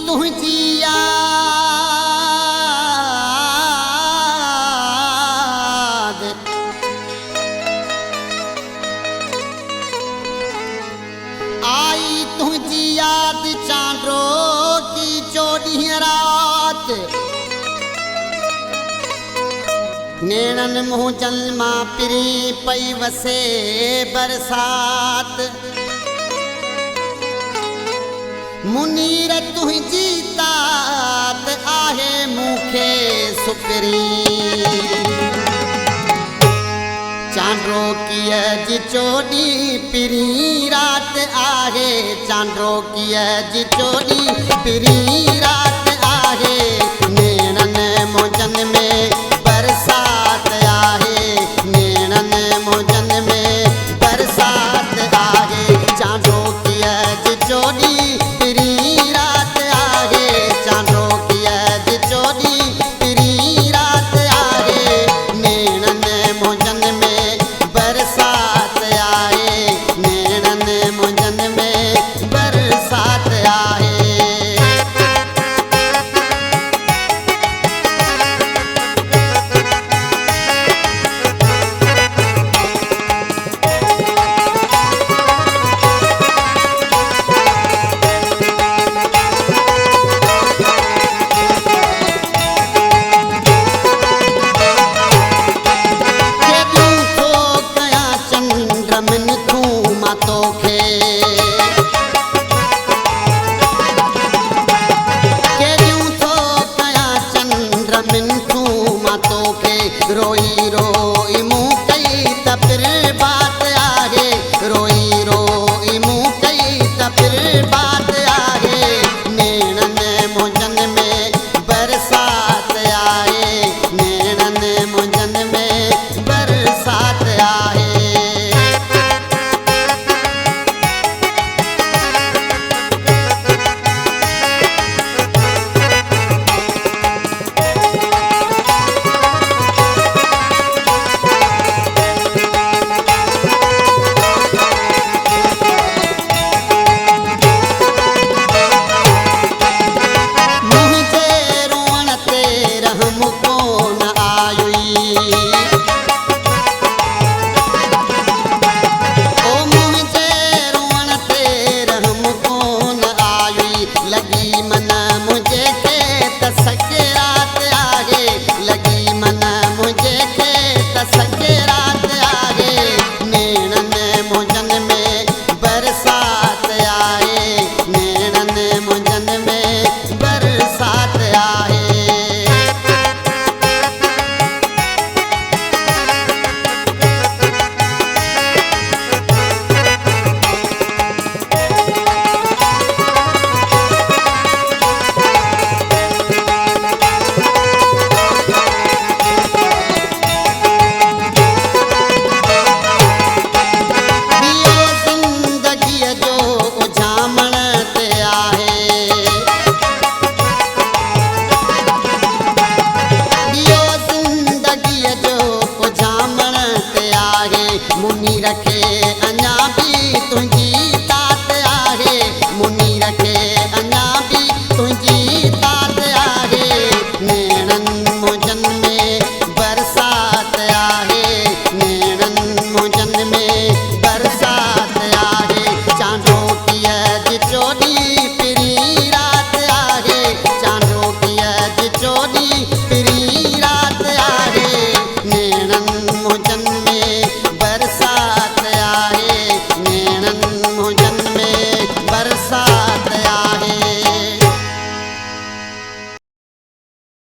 तुझी याद आई तुझी याद चांदो की चोॾीं रात नेणन मुँह जलमा पिरी पई वसे बरसात मुनीर तुझी तात आहे मूंखे सुपरी चांड्रो कीअ जी चोॾीं पिरी रात आहे चांड्रो कीअ जी चोॾीं पिरी रात आहे नेणन मौजन में बरसात आहे नेणन मौजन में बरसात आहे चांड्रो कीअ जी चोॾीं रोई रोई मुँह कई त फिर बात आहे रोई रोई मुँह कई त फिर बात आहे नेणन मौजन में बरसात आहे नेणन मौजन में बरसात आहे मुनी रखे अञा बि तुंहिंजी तात आहे मुनी रखे अञा बि तुंहिंजी तात आहे नेणन मौजन में बरसात आहे नेणन मौजन में बरसात आहे चांडो कीअ जी चोॾीं पिरी रात आहे चांडो कीअ जी चोॾीं